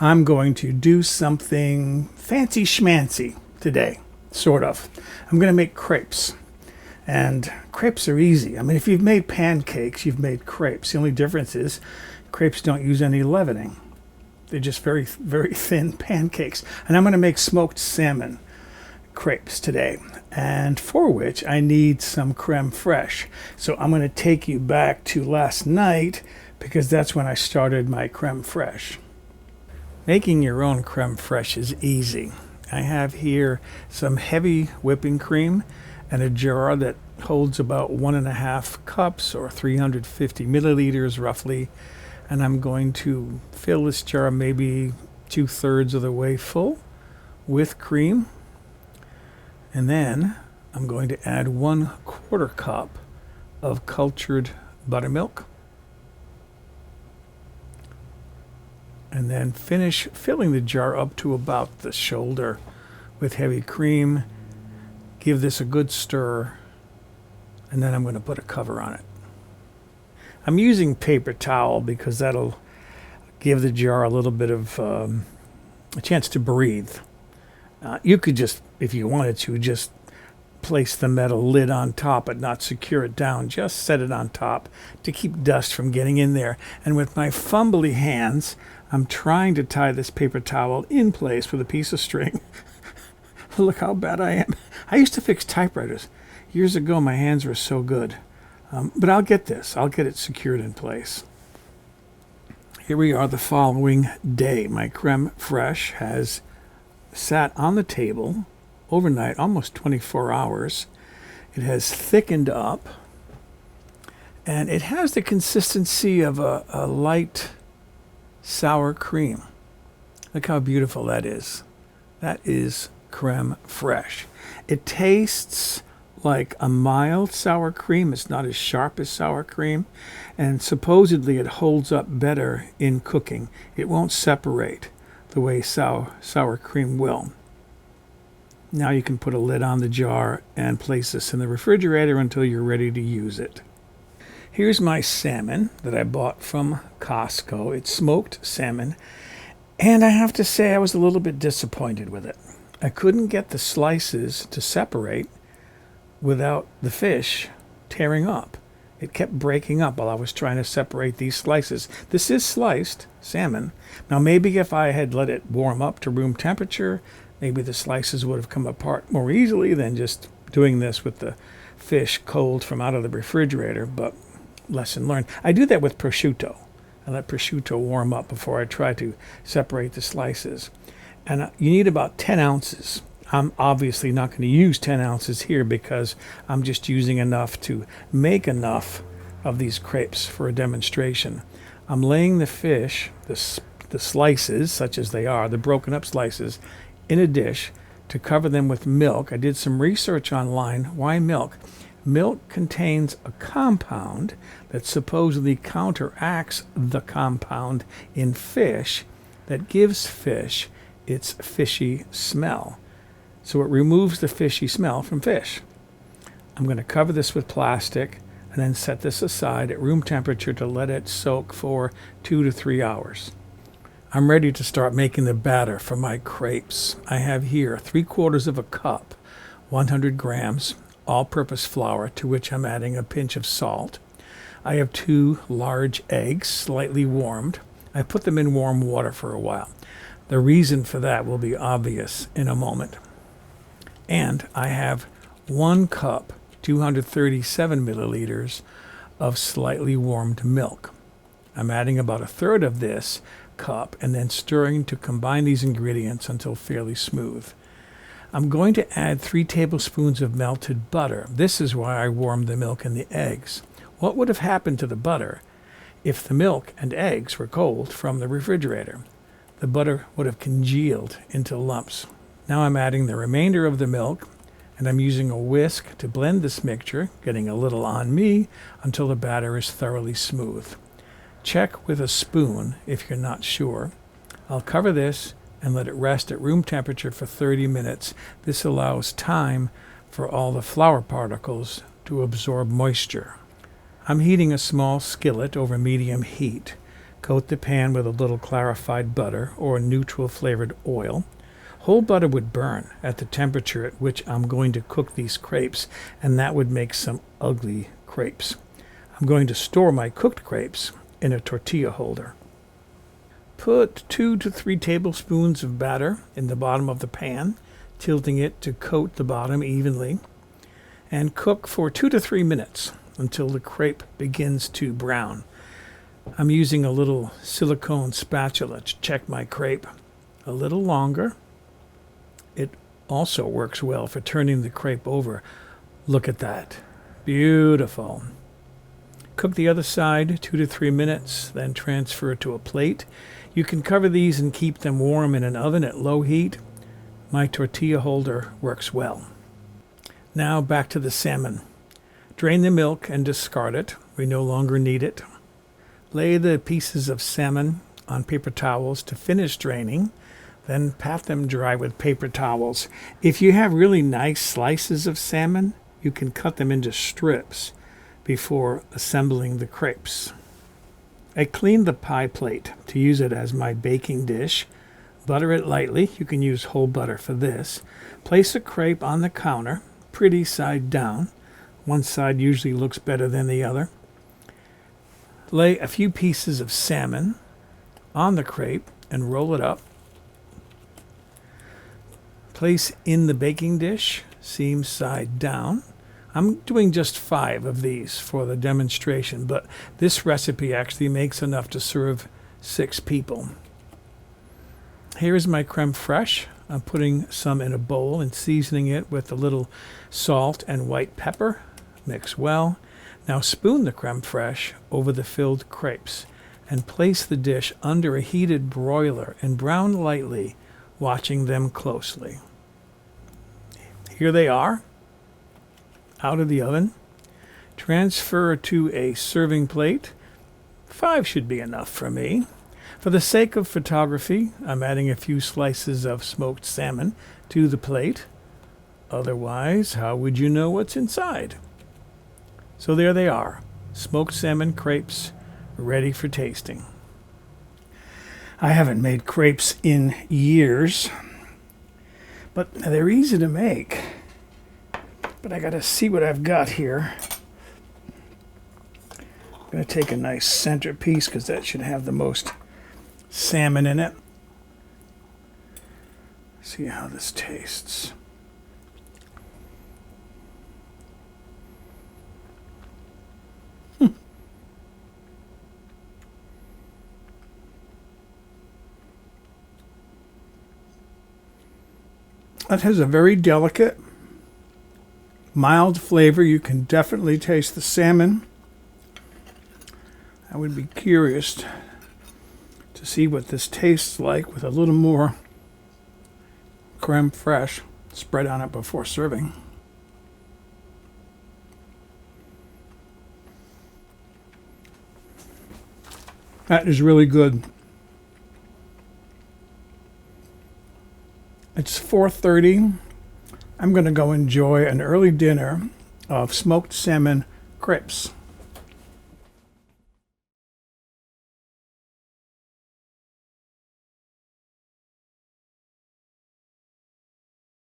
I'm going to do something fancy schmancy today, sort of. I'm going to make crepes. And crepes are easy. I mean, if you've made pancakes, you've made crepes. The only difference is crepes don't use any leavening. They're just very, very thin pancakes. And I'm going to make smoked salmon crepes today, and for which I need some creme fraiche. So I'm going to take you back to last night because that's when I started my creme fraiche. Making your own creme fraiche is easy. I have here some heavy whipping cream and a jar that holds about 1.5 cups or 350 milliliters roughly. And I'm going to fill this jar maybe 2/3 of the way full with cream. And then I'm going to add 1/4 cup of cultured buttermilk. And then finish filling the jar up to about the shoulder with heavy cream. Give this a good stir. And then I'm going to put a cover on it. I'm using paper towel because that'll give the jar a little bit of a chance to breathe. You could just, if you wanted to, just place the metal lid on top but not secure it down. Just set it on top to keep dust from getting in there. And with my fumbly hands, I'm trying to tie this paper towel in place with a piece of string. Look how bad I am. I used to fix typewriters. Years ago, my hands were so good. But I'll get this. I'll get it secured in place. Here we are the following day. My creme fraiche has sat on the table overnight, almost 24 hours. It has thickened up, and it has the consistency of a light sour cream. Look how beautiful that is. That is creme fraiche. It tastes like a mild sour cream. It's not as sharp as sour cream, and supposedly it holds up better in cooking. It won't separate the way sour cream will. Now you can put a lid on the jar and place this in the refrigerator until you're ready to use it. Here's my salmon that I bought from Costco. It's smoked salmon, and I have to say I was a little bit disappointed with it. I couldn't get the slices to separate without the fish tearing up. It kept breaking up while I was trying to separate these slices. This is sliced salmon. Now maybe if I had let it warm up to room temperature, maybe the slices would have come apart more easily than just doing this with the fish cold from out of the refrigerator, but lesson learned. I do that with prosciutto. I let prosciutto warm up before I try to separate the slices. And you need about 10 ounces. I'm obviously not going to use 10 ounces here because I'm just using enough to make enough of these crepes for a demonstration. I'm laying the fish, the slices, such as they are, the broken up slices, in a dish to cover them with milk. I did some research online. Why milk? Milk contains a compound that supposedly counteracts the compound in fish that gives fish its fishy smell. So it removes the fishy smell from fish. I'm going to cover this with plastic and then set this aside at room temperature to let it soak for 2 to 3 hours. I'm ready to start making the batter for my crepes. I have here 3/4 cup, 100 grams, all-purpose flour, to which I'm adding a pinch of salt. I have 2 large eggs, slightly warmed. I put them in warm water for a while. The reason for that will be obvious in a moment. And I have 1 cup, 237 milliliters of slightly warmed milk. I'm adding about 1/3 of this cup and then stirring to combine these ingredients until fairly smooth. I'm going to add 3 tablespoons of melted butter. This is why I warmed the milk and the eggs. What would have happened to the butter if the milk and eggs were cold from the refrigerator? The butter would have congealed into lumps. Now I'm adding the remainder of the milk, and I'm using a whisk to blend this mixture, getting a little on me until the batter is thoroughly smooth. Check with a spoon if you're not sure. I'll cover this and let it rest at room temperature for 30 minutes. This allows time for all the flour particles to absorb moisture. I'm heating a small skillet over medium heat. Coat the pan with a little clarified butter or neutral flavored oil. Whole butter would burn at the temperature at which I'm going to cook these crepes, and that would make some ugly crepes. I'm going to store my cooked crepes in a tortilla holder. Put 2 to 3 tablespoons of batter in the bottom of the pan, tilting it to coat the bottom evenly, and cook for 2 to 3 minutes until the crepe begins to brown. I'm using a little silicone spatula to check my crepe. A little longer. It also works well for turning the crepe over. Look at that. Beautiful. Cook the other side 2 to 3 minutes, then transfer to a plate. You can cover these and keep them warm in an oven at low heat. My tortilla holder works well. Now back to the salmon. Drain the milk and discard it. We no longer need it. Lay the pieces of salmon on paper towels to finish draining. Then pat them dry with paper towels. If you have really nice slices of salmon, you can cut them into strips before assembling the crepes. I cleaned the pie plate to use it as my baking dish. Butter it lightly. You can use whole butter for this. Place a crepe on the counter, pretty side down. One side usually looks better than the other. Lay a few pieces of salmon on the crepe and roll it up. Place in the baking dish, seam side down. I'm doing just 5 of these for the demonstration, but this recipe actually makes enough to serve 6 people. Here is my crème fraîche. I'm putting some in a bowl and seasoning it with a little salt and white pepper. Mix well. Now spoon the crème fraîche over the filled crepes and place the dish under a heated broiler and brown lightly, watching them closely. Here they are, out of the oven. Transfer to a serving plate. 5 should be enough for me. For the sake of photography, I'm adding a few slices of smoked salmon to the plate. Otherwise, how would you know what's inside? So there they are, smoked salmon crepes, ready for tasting. I haven't made crepes in years, but they're easy to make. But I gotta see what I've got here. I'm gonna take a nice centerpiece because that should have the most salmon in it. See how this tastes. That has a very delicate, mild flavor. You can definitely taste the salmon. I would be curious to see what this tastes like with a little more crème fraîche spread on it before serving. That is really good. It's 4:30. I'm going to go enjoy an early dinner of smoked salmon crepes.